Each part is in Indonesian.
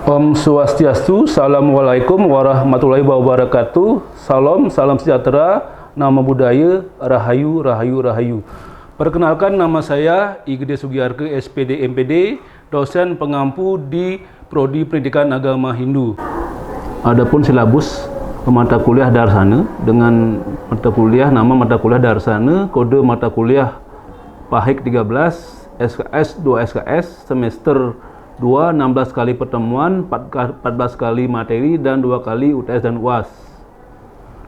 Om Swastiastu, Assalamualaikum warahmatullahi wabarakatuh. Salam sejahtera, nama budaya, rahayu, rahayu, rahayu. Perkenalkan, nama saya Igede Sugiyarke, SPD MPD, dosen pengampu di Prodi Pendidikan Agama Hindu. Adapun silabus mata kuliah Darsana dengan nama mata kuliah Darsana, kode mata kuliah PAHIK 13, SKS 2 SKS, semester 2, 16 kali pertemuan, 14 kali materi, dan 2 kali UTS dan UAS.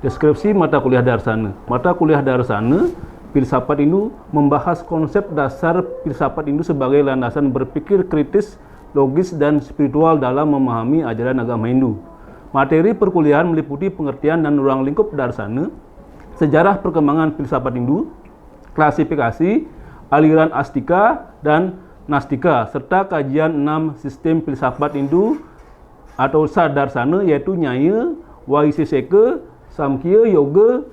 Deskripsi mata kuliah Darsana. Mata kuliah Darsana, Filsafat Hindu, membahas konsep dasar filsafat Hindu sebagai landasan berpikir kritis, logis, dan spiritual dalam memahami ajaran agama Hindu. Materi perkuliahan meliputi pengertian dan ruang lingkup Darsana, sejarah perkembangan filsafat Hindu, klasifikasi, aliran Astika, dan Nastika, serta kajian 6 sistem filsafat Hindu atau Sadarsana, yaitu Nyaya, Vaisesika, Samkhya, Yoga,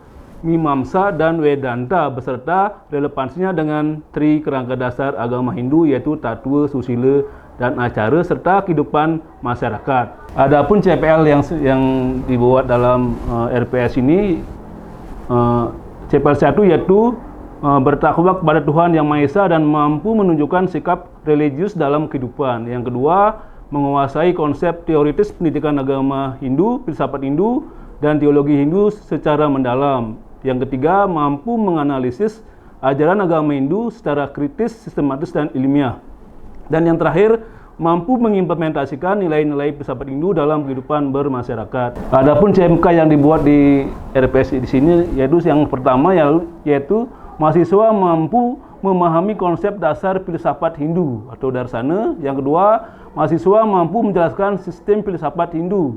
Mimamsa, dan Vedanta, beserta relevansinya dengan tri kerangka dasar agama Hindu, yaitu Tattva, Susila, dan Acara, serta kehidupan masyarakat. Adapun CPL yang dibuat dalam RPS ini, CPL 1 yaitu bertakwa kepada Tuhan Yang Maha Esa dan mampu menunjukkan sikap religius dalam kehidupan. Yang kedua, menguasai konsep teoritis pendidikan agama Hindu, filsafat Hindu, dan teologi Hindu secara mendalam. Yang ketiga, mampu menganalisis ajaran agama Hindu secara kritis, sistematis, dan ilmiah. Dan yang terakhir, mampu mengimplementasikan nilai-nilai filsafat Hindu dalam kehidupan bermasyarakat. Adapun CMK yang dibuat di RPS di sini yaitu yang pertama yaitu mahasiswa mampu memahami konsep dasar filsafat Hindu atau Darsana. Yang kedua, mahasiswa mampu menjelaskan sistem filsafat Hindu.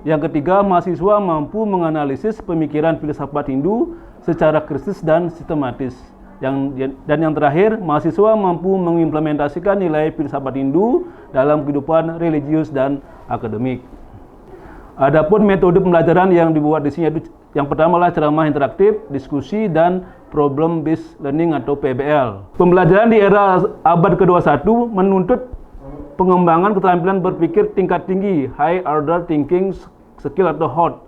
Yang ketiga, mahasiswa mampu menganalisis pemikiran filsafat Hindu secara kritis dan sistematis. Dan yang terakhir, mahasiswa mampu mengimplementasikan nilai filsafat Hindu dalam kehidupan religius dan akademik. Adapun metode pembelajaran yang dibuat di sini yaitu yang pertama adalah ceramah interaktif, diskusi, dan problem based learning atau PBL. Pembelajaran di era abad ke-21 menuntut pengembangan keterampilan berpikir tingkat tinggi, high order thinking skill atau HOT,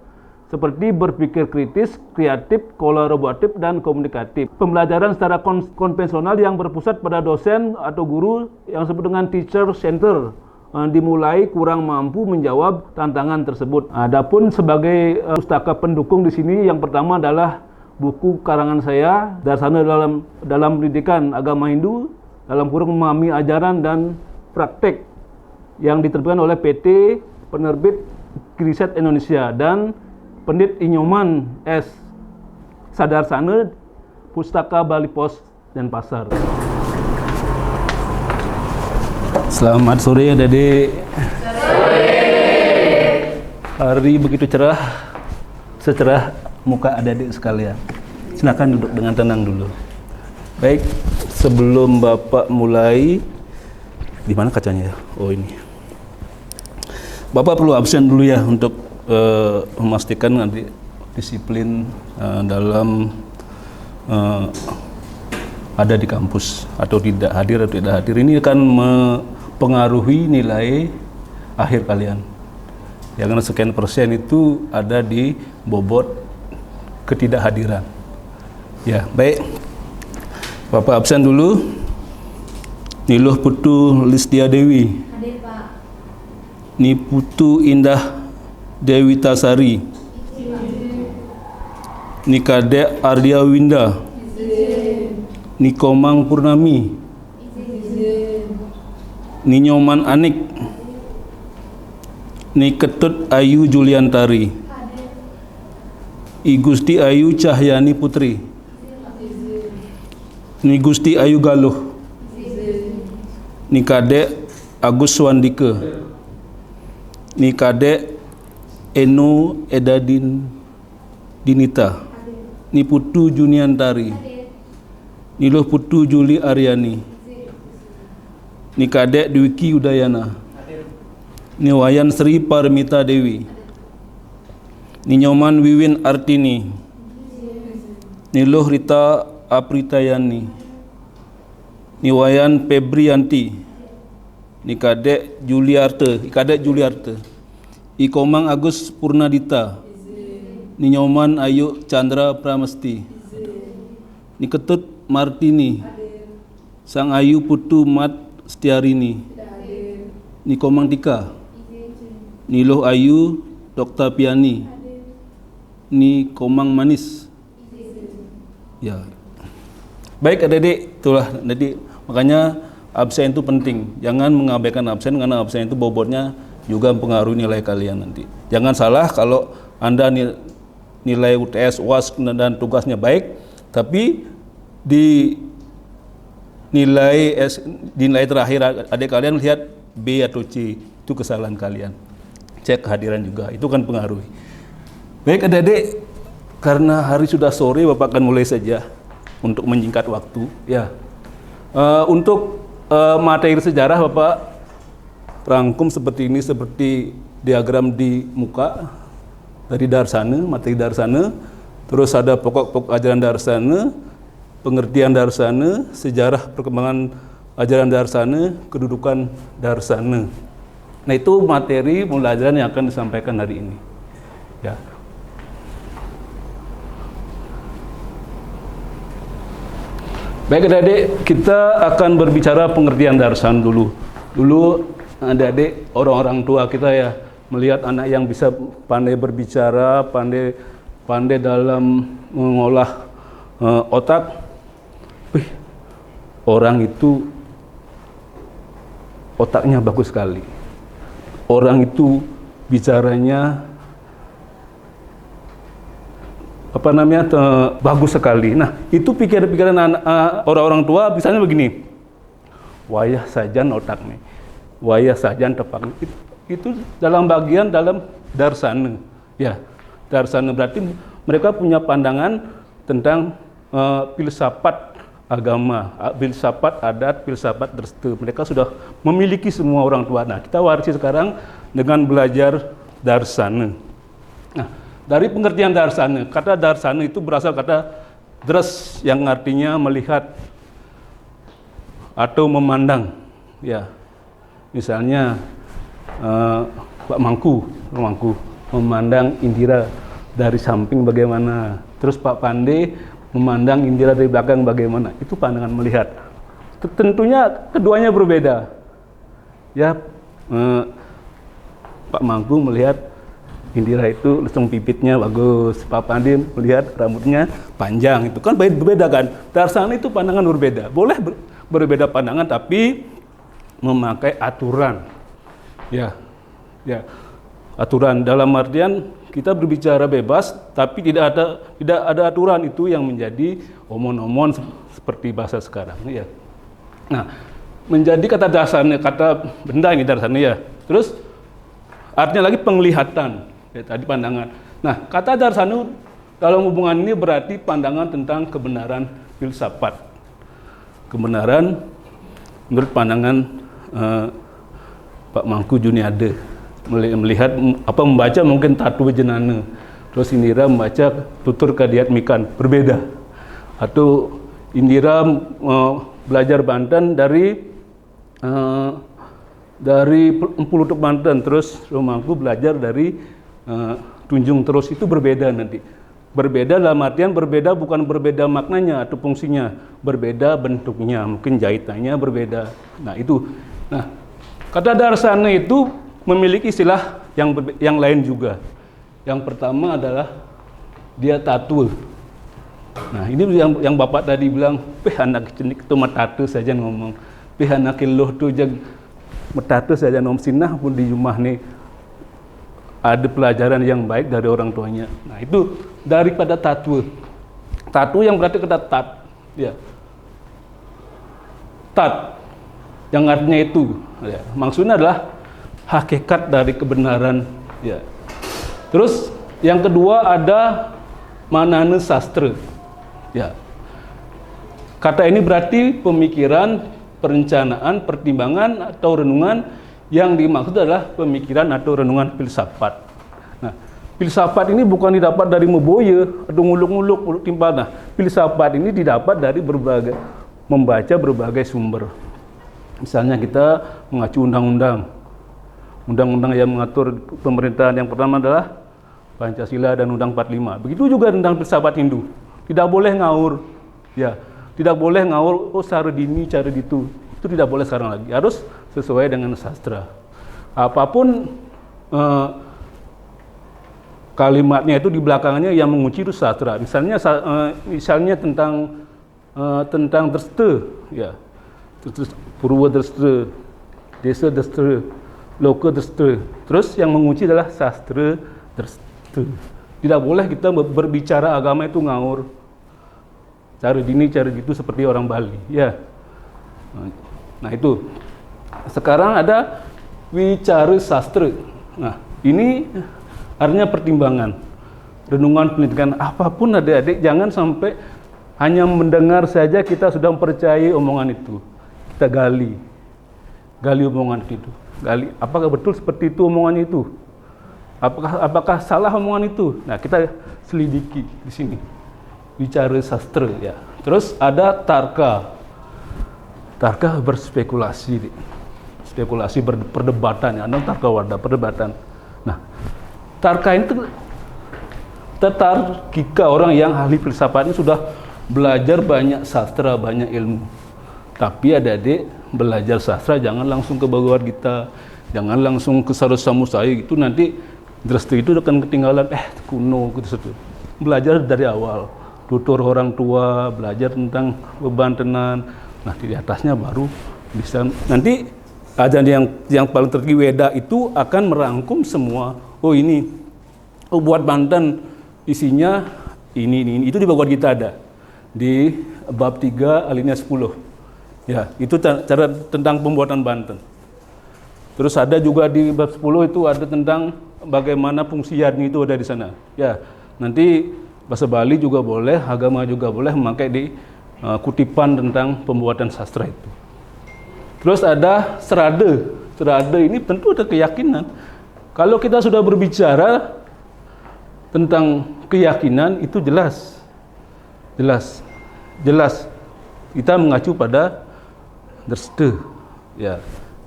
seperti berpikir kritis, kreatif, kolaboratif, dan komunikatif. Pembelajaran secara konvensional yang berpusat pada dosen atau guru yang disebut dengan teacher center dimulai kurang mampu menjawab tantangan tersebut. Adapun sebagai pustaka pendukung di sini, yang pertama adalah buku karangan saya, Darsana dalam pendidikan agama Hindu, dalam kurung memahami ajaran dan praktek, yang diterbitkan oleh PT Penerbit Riset Indonesia, dan Pendit Inyoman S. Sadarsana, Pustaka Bali Pos dan Pasar. Selamat sore Adik-adik. Hari begitu cerah, secerah muka adik-adik sekalian. Silakan duduk dengan tenang dulu. Baik, sebelum Bapak mulai, di mana kacanya ya? Oh ini. Bapak perlu absen dulu ya untuk memastikan nanti disiplin dalam ada di kampus atau tidak hadir atau tidak hadir. Ini akan mempengaruhi nilai akhir kalian. Ya, karena sekian persen itu ada di bobot ketidakhadiran. Ya, baik. Bapak absen dulu. Niluh Putu Listia Dewi. Hadir, Pak. Niputu Indah Dewi Tasari. Nikade Ardia Winda. Nikomang Purnami. Ninyoman Anik. Niketut Ayu Juliantari. I Gusti Ayu Cahyani Putri. Ni Gusti Ayu Galuh. Ni Kadek Agus Swandike. Ni Kadek Eno Edadin Dinita. Ni Putu Juniantari. Ni Loh Putu Juli Aryani. Ni Kadek Dwiki Udayana. Ni Wayan Sri Parmita Dewi. Ni Nyoman Wiwin Artini. Ni Loh Rita Apritayani. Ni Wayan Febrianti. Ni Kadek Juliarte. I Komang Agus Purnadita. Ni Nyoman Ayu Chandra Pramesti. Ni Ketut Martini. Sang Ayu Putu Mat Setiarini. Ni Komang Tika. Ni Loh Ayu Dr. Piani. Ni Komang Manis. Ya. Baik adik-adik, itulah jadi makanya absen itu penting. Jangan mengabaikan absen karena absen itu bobotnya juga mempengaruhi nilai kalian nanti. Jangan salah kalau Anda nilai UTS, UAS dan tugasnya baik, tapi di nilai terakhir adik kalian lihat B atau C, itu kesalahan kalian. Cek kehadiran juga, itu kan pengaruhi. Baik adik-adik, karena hari sudah sore, Bapak akan mulai saja untuk menyingkat waktu. Ya, untuk materi sejarah Bapak rangkum seperti ini, seperti diagram di muka dari Darsana, materi Darsana, terus ada pokok-pokok ajaran Darsana, pengertian Darsana, sejarah perkembangan ajaran Darsana, kedudukan Darsana. Nah, itu materi pembelajaran yang akan disampaikan hari ini. Ya. Baik adik-adik, kita akan berbicara pengertian Darsana dulu. Dulu adik-adik, orang-orang tua kita ya, melihat anak yang bisa pandai berbicara, pandai dalam mengolah otak. Wih, orang itu otaknya bagus sekali. Orang itu bicaranya bagus sekali. Nah, itu pikiran-pikiran orang-orang tua misalnya begini. Wayah sajan otaknya. Wayah sajan tepak. Itu dalam bagian dalam Darsana. Ya, Darsana berarti mereka punya pandangan tentang filsafat agama, filsafat adat, filsafat restu. Mereka sudah memiliki semua orang tua. Nah, kita warisi sekarang dengan belajar Darsana. Nah, dari pengertian Darsana, kata Darsana itu berasal kata dres yang artinya melihat atau memandang. Ya, misalnya Pak Mangku memandang Indira dari samping bagaimana, terus Pak Pande memandang Indira dari belakang bagaimana. Itu pandangan melihat. Tentunya keduanya berbeda. Ya, Pak Mangku melihat Indira itu lesung pipitnya bagus, Pak Pandi melihat rambutnya panjang, itu kan berbeda kan. Darsana itu pandangan berbeda. Boleh berbeda pandangan tapi memakai aturan. Ya. Aturan dalam artian kita berbicara bebas tapi tidak ada aturan, itu yang menjadi omon-omon seperti bahasa sekarang ya. Nah, menjadi kata Darsana, kata benda ini Darsana ya. Terus artinya lagi penglihatan. Ya, tadi pandangan. Nah, kata Darsana dalam hubungan ini berarti pandangan tentang kebenaran filsafat. Kebenaran menurut pandangan Pak Mangku Juniade. Melihat membaca mungkin Tatu Jenana. Terus Indira membaca Tutur Kadiat Mikan, berbeda. Atau Indira belajar Banten dari Empulutuk Banten, terus Mangku belajar dari Tunjung terus, itu berbeda nanti. Berbeda dalam artian berbeda bukan berbeda maknanya atau fungsinya, berbeda bentuknya, mungkin jahitannya berbeda. Nah, itu. Nah, kata Darsana itu memiliki istilah yang lain juga. Yang pertama adalah dia tatu. Nah, ini yang Bapak tadi bilang, anak cenik itu metatu saja ngomong. Anak kiluh tu jag metatu saja nom sinah pun di rumah nih ada pelajaran yang baik dari orang tuanya. Nah, itu daripada tatu. Tatu yang berarti kata tat. Ya. Tat yang artinya itu. Ya. Maksudnya adalah hakikat dari kebenaran. Ya. Terus yang kedua ada manana sastra. Ya. Kata ini berarti pemikiran, perencanaan, pertimbangan atau renungan. Yang dimaksud adalah pemikiran atau renungan filsafat. Nah, filsafat ini bukan didapat dari meboye atau nguluk-nguluk timpal. Nah, filsafat ini didapat dari membaca berbagai sumber. Misalnya kita mengacu undang-undang. Undang-undang yang mengatur pemerintahan yang pertama adalah Pancasila dan Undang 45. Begitu juga tentang filsafat Hindu. Tidak boleh ngaur. Ya, tidak boleh ngaur cara dini, cara gitu. Itu tidak boleh sekarang lagi. Harus sesuai dengan sastra. Apapun kalimatnya itu di belakangnya yang mengunci itu sastra. Misalnya tentang Dresta, ya. Purwa Dresta, Desa Dresta, Loka Dresta. Terus yang mengunci adalah sastra Dresta. Tidak boleh kita berbicara agama itu ngaur. Cara dini, cara gitu seperti orang Bali, ya. Nah, itu. Sekarang ada wicara sastra. Nah, ini artinya pertimbangan. Renungan pendidikan apapun adik-adik, jangan sampai hanya mendengar saja kita sudah mempercayai omongan itu. Kita gali omongan itu. Gali, apakah betul seperti itu omongannya itu? Apakah salah omongan itu? Nah, kita selidiki di sini. Bicara sastra, ya. Terus ada tarka. Tarka berspekulasi. Spekulasi perdebatan, ya. Tarka wadah perdebatan. Nah, tarka itu tatarkika, orang yang ahli filsafat ini sudah belajar banyak sastra, banyak ilmu. Tapi adik-adik belajar sastra jangan langsung ke Bhagavad Gita, jangan langsung ke Sarasamusaya gitu, nanti Dresta itu akan ketinggalan kuno gitu. Belajar dari awal, tutur orang tua, belajar tentang bebantenan. Nah, di atasnya baru bisa nanti ajaran yang paling tertinggi Weda itu akan merangkum semua. Buat Banten isinya ini. Itu di Bhagavad Gita ada. Di bab 3 alinea 10. Ya, itu cara tentang pembuatan Banten. Terus ada juga di bab 10 itu ada tentang bagaimana fungsi yadni itu ada di sana. Ya, nanti bahasa Bali juga boleh, agama juga boleh memakai di kutipan tentang pembuatan sastra itu. Terus ada serada. Serada ini tentu ada keyakinan. Kalau kita sudah berbicara tentang keyakinan itu jelas. Kita mengacu pada Dresta. Ya.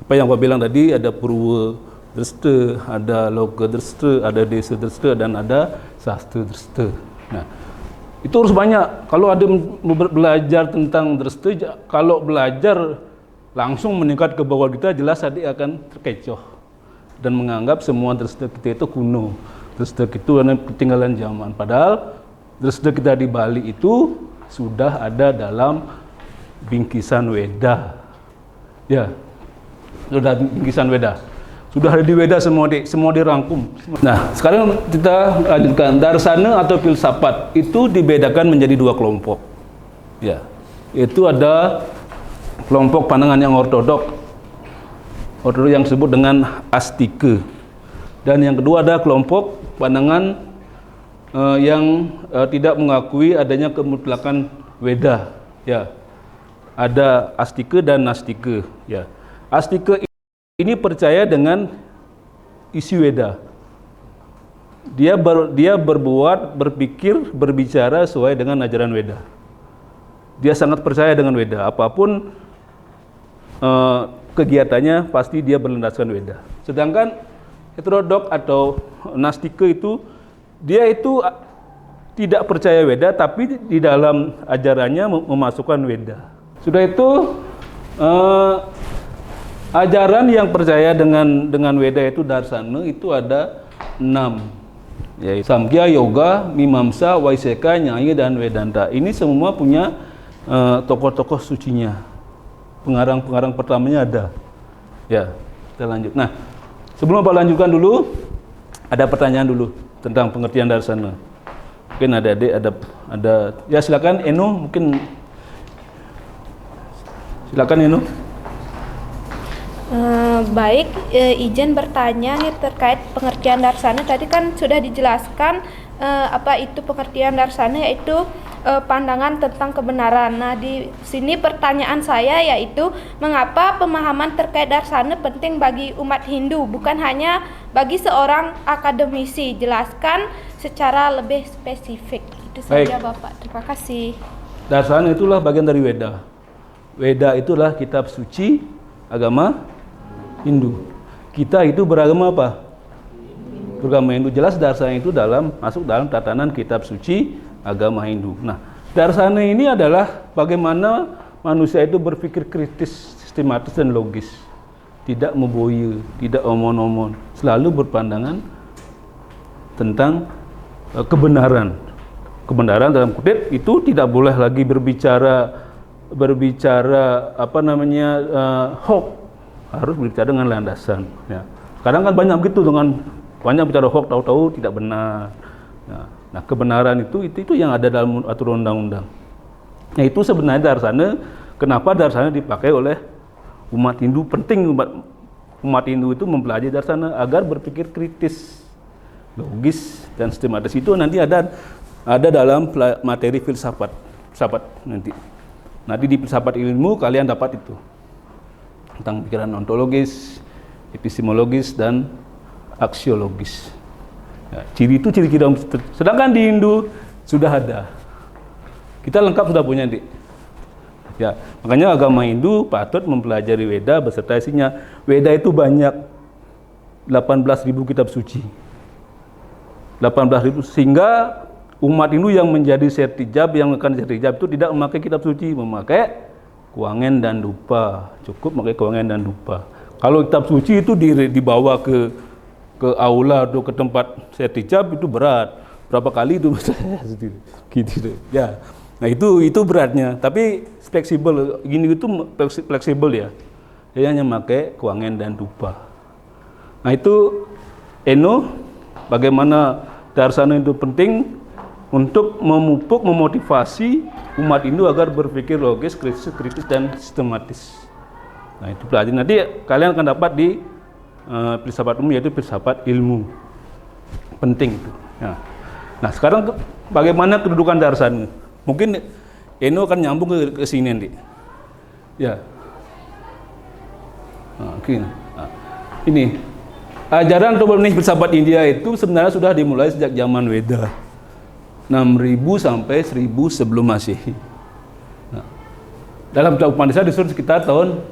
Apa yang Pak bilang tadi, ada Purwa Dresta, ada Loka Dresta, ada Desa Dresta, dan ada Sastra Dresta. Nah, itu harus banyak. Kalau ada belajar tentang Dresta, kalau belajar langsung meningkat ke bawah kita, jelas adik akan terkecoh dan menganggap semua Dresta kita itu kuno. Dresta itu ketinggalan zaman. Padahal Dresta kita di Bali itu sudah ada dalam bingkisan Weda. Ya, sudah bingkisan Weda. Sudah ada di Weda semua dirangkum. Nah, sekarang kita lanjutkan. Darsana atau filsafat itu dibedakan menjadi dua kelompok. Ya, itu ada kelompok pandangan yang ortodok yang disebut dengan Astika. Dan yang kedua ada kelompok pandangan yang tidak mengakui adanya kemutlakan Weda. Ya, ada Astika dan Nastika. Ya, Astika ini percaya dengan isi Weda. Dia berbuat, berpikir, berbicara sesuai dengan ajaran Weda. Dia sangat percaya dengan Weda. Apapun kegiatannya pasti dia berlandaskan Weda. Sedangkan heterodok atau Nastika itu dia itu tidak percaya Weda, tapi di dalam ajarannya memasukkan Weda. Sudah itu ajaran yang percaya dengan Weda itu Darsana itu ada 6, yaitu Samkhya, Yoga, Mimamsa, Vaiseka, Nyaya, dan Vedanta. Ini semua punya tokoh-tokoh sucinya. Pengarang pertamanya ada. Ya, kita lanjut. Nah, sebelum Pak lanjutkan dulu, ada pertanyaan dulu tentang pengertian Darsana. Mungkin ada. Ya, silakan Eno, mungkin silakan Eno. Baik, izin bertanya nih terkait pengertian Darsana. Tadi kan sudah dijelaskan apa itu pengertian Darsana, yaitu pandangan tentang kebenaran. Nah, di sini pertanyaan saya yaitu mengapa pemahaman terkait Darsana penting bagi umat Hindu, bukan hanya bagi seorang akademisi? Jelaskan secara lebih spesifik. Itu saja. Baik, Bapak. Terima kasih. Darsana itulah bagian dari Weda. Weda itulah kitab suci Agama Hindu. Kita itu beragama apa? Beragama Hindu. Jelas darsana itu masuk dalam tatanan kitab suci agama Hindu. Nah, darsana ini adalah bagaimana manusia itu berpikir kritis, sistematis dan logis. Tidak memboya, tidak omon-omon, selalu berpandangan tentang kebenaran. Kebenaran dalam kutip itu tidak boleh lagi berbicara hoax, harus berbicara dengan landasan. Ya. Kadang kan banyak begitu banyak bicara hoax, tahu-tahu tidak benar. Nah, kebenaran itu yang ada dalam aturan undang-undang. Nah, itu sebenarnya darsana. Kenapa darsana dipakai oleh umat Hindu? Penting umat Hindu itu mempelajari darsana agar berpikir kritis, logis dan sistematis. Itu nanti ada dalam materi filsafat nanti. Nanti di filsafat ilmu kalian dapat itu tentang pikiran ontologis, epistemologis dan aksiologis. Ya, ciri sedangkan di Hindu sudah ada. Kita lengkap sudah punya, Dik. Ya, makanya agama Hindu patut mempelajari Weda beserta isinya. Weda itu banyak 18.000 kitab suci. 18.000 sehingga umat Hindu yang menjadi sertijab, yang akan sertijab itu tidak memakai kitab suci, memakai Kuangen dan Dupa. Cukup memakai Kuangen dan Dupa. Kalau kitab suci itu dibawa ke aula atau ke tempat sertijab itu berat. Berapa kali itu gitu ya. Nah, itu beratnya, tapi fleksibel. Gini itu fleksibel ya. Dia hanya pakai Kuangen dan Dupa. Nah, itu bagaimana darsana itu penting untuk memupuk, memotivasi umat Hindu agar berpikir logis, kritis dan sistematis. Nah, itu pelajari. Nanti kalian akan dapat di filsafat umum, yaitu filsafat ilmu. Penting itu. Nah, sekarang bagaimana kedudukan darsana? Mungkin Eno akan nyambung ke sini nanti. Ya. Ini ajaran atau benih filsafat India itu sebenarnya sudah dimulai sejak zaman Weda. 6.000 sampai 1.000 sebelum Masehi. Nah, dalam Upanishad disebut sekitar tahun,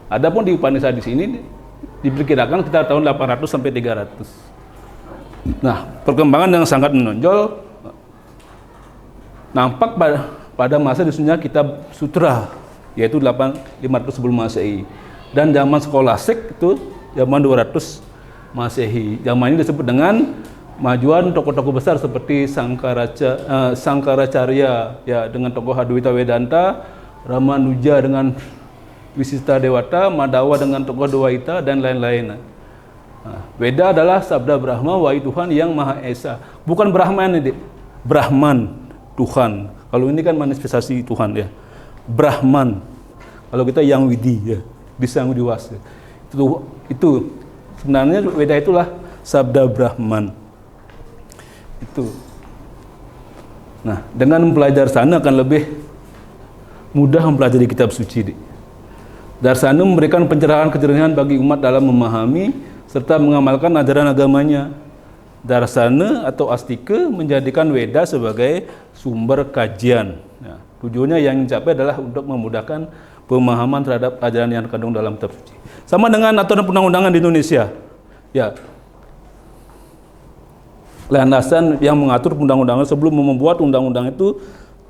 adapun di Upanishad di sini diperkirakan sekitar tahun 800 sampai 300. Nah, perkembangan yang sangat menonjol nampak pada masa disusunnya kitab sutra, yaitu 500 sebelum Masehi. Dan zaman skolastik itu zaman 200 Masehi. Zaman ini disebut dengan majuan tokoh-tokoh besar seperti Sangkaracarya ya dengan tokoh Adwaita Vedanta, Ramanuja dengan Visista Dewata, Madhawa dengan tokoh Dwaita dan lain-lain. Nah, Weda adalah sabda Brahma, wahai Tuhan yang Maha Esa. Bukan Brahman ini, Brahman, Tuhan. Kalau ini kan manifestasi Tuhan ya. Brahman. Kalau kita yang Widi ya, Disang Widiwas. Itu sebenarnya Weda itulah sabda Brahman. Itu. Nah, dengan mempelajari darsana akan lebih mudah mempelajari kitab suci. Darsana memberikan pencerahan bagi umat dalam memahami serta mengamalkan ajaran agamanya. Darsana atau astika menjadikan Weda sebagai sumber kajian. Nah, tujuannya yang dicapai adalah untuk memudahkan pemahaman terhadap ajaran yang terkandung dalam kitab suci. Sama dengan aturan perundang-undangan di Indonesia. Ya. Landasan yang mengatur undang-undangan sebelum membuat undang-undang itu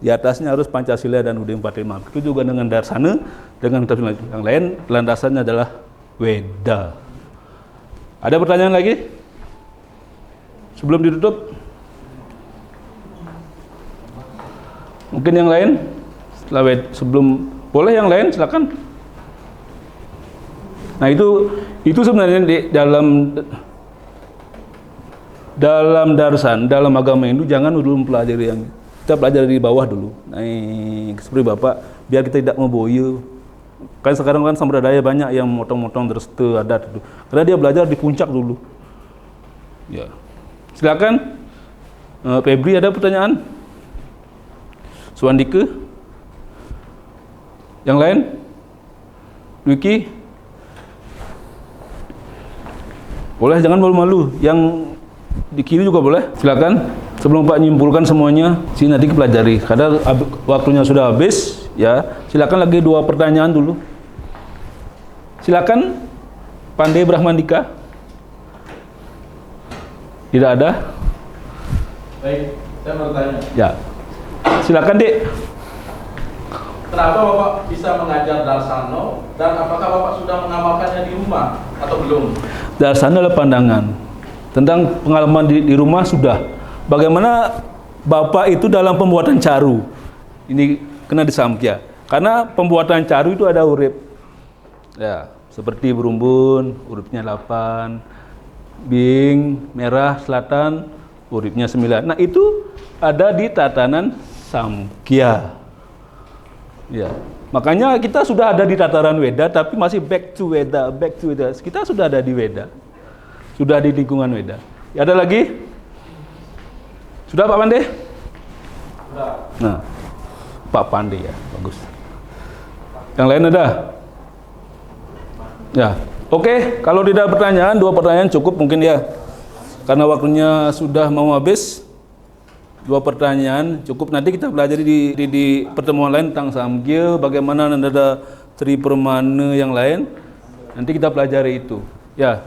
di atasnya harus Pancasila dan UUD 45. Itu juga dengan darsana, dengan kitab yang lain landasannya adalah Weda. Ada pertanyaan lagi? Sebelum ditutup? Mungkin yang lain? Boleh yang lain silakan. Nah, itu sebenarnya di dalam darsan, dalam agama Hindu jangan dulu mempelajari yang kita pelajari di bawah dulu. Naik seperti Bapak, biar kita tidak memboyo. Kan sekarang kan sampradaya banyak yang motong-motong derste adat itu. Karena dia belajar di puncak dulu. Ya. Silakan. Febri ada pertanyaan? Suandike? Yang lain? Wiki? Boleh, jangan malu-malu. Yang di kiri juga boleh, silakan. Sebelum Pak nyimpulkan semuanya, sini nanti pelajari. Karena waktunya sudah habis, ya. Silakan lagi 2 pertanyaan dulu. Silakan Pandey Brahmandika. Tidak ada? Baik, saya bertanya. Ya. Silakan, Dek. Kenapa Bapak bisa mengajar Darsana dan apakah Bapak sudah mengamalkannya di rumah atau belum? Darsana adalah pandangan. Tentang pengalaman di rumah sudah. Bagaimana Bapak itu dalam pembuatan caru. Ini kena disamkia. Karena pembuatan caru itu ada urip. Ya, seperti berumbun, uripnya 8. Bing, merah, selatan, uripnya 9. Nah, itu ada di tatanan samkhya. Ya. Makanya kita sudah ada di tataran Weda tapi masih back to Weda. Kita sudah ada di Weda. Sudah di lingkungan Weda. Ya, ada lagi? Sudah Pak Pandey? Sudah. Nah, Pak Pandey ya, bagus. Yang lain ada? Ya, oke. Kalau tidak pertanyaan, 2 pertanyaan cukup mungkin ya. Karena waktunya sudah mau habis. 2 pertanyaan cukup. Nanti kita pelajari di pertemuan lain tentang samkhya, bagaimana ada tri permana yang lain. Nanti kita pelajari itu. Ya.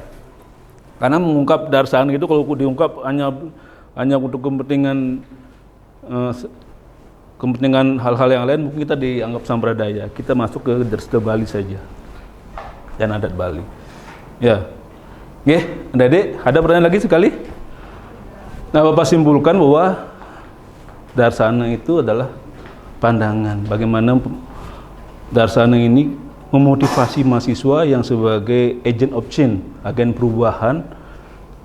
Karena mengungkap darsana itu kalau diungkap hanya untuk kepentingan hal-hal yang lain, mungkin kita dianggap sampradaya. Kita masuk ke Dresta Bali saja dan adat Bali. Ya, oke, Adik, ada pertanyaan lagi sekali? Nah, Bapak simpulkan bahwa darsana itu adalah pandangan. Bagaimana darsana ini memotivasi mahasiswa yang sebagai agent of change, agen perubahan,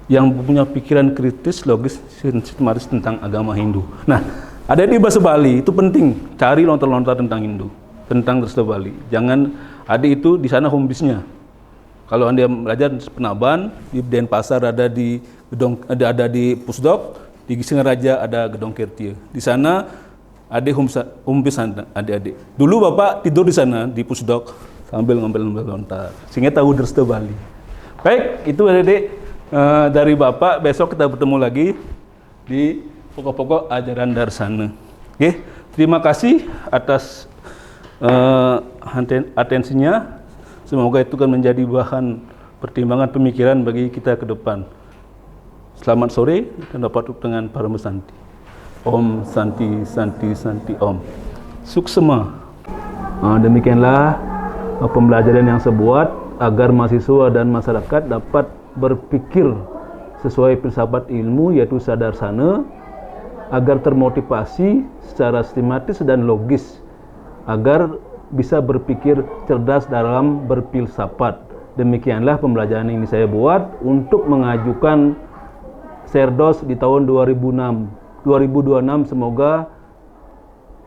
yang punya pikiran kritis, logis, sistematis tentang agama Hindu. Nah, ada di bahasa Bali itu penting, cari lontar-lontar tentang Hindu, tentang Dresta Bali. Jangan ada itu di sana home base-nya. Kalau Anda belajar di Penaban, di Denpasar ada di gedung, ada di Pusdok, di Singaraja ada gedung Kirtia. Di sana ada home base adik-adik. Dulu Bapak tidur di sana di Pusdok sambil ngambil lontar, sehingga tahu Dresta Bali. Baik, itu adik-adik dari Bapak. Besok kita bertemu lagi di pokok-pokok ajaran darsana. Oke, terima kasih atas atensinya. Semoga itu kan menjadi bahan pertimbangan pemikiran bagi kita ke depan. Selamat sore dan dapat dengan Parama Santi. Om Santi Santi Santi Om. Suksema. Demikianlah pembelajaran yang saya buat agar mahasiswa dan masyarakat dapat berpikir sesuai filsafat ilmu yaitu sadarsana, agar termotivasi secara sistematis dan logis, agar bisa berpikir cerdas dalam berfilsafat. Demikianlah pembelajaran ini saya buat untuk mengajukan Serdos di tahun 2026. Semoga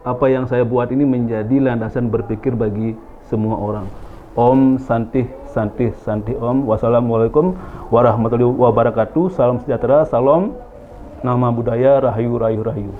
apa yang saya buat ini menjadi landasan berpikir bagi semua orang. Om Santi Santi Santi Om. Wassalamualaikum warahmatullahi wabarakatuh. Salam sejahtera, salam nama budaya, rahayu rahayu rahayu.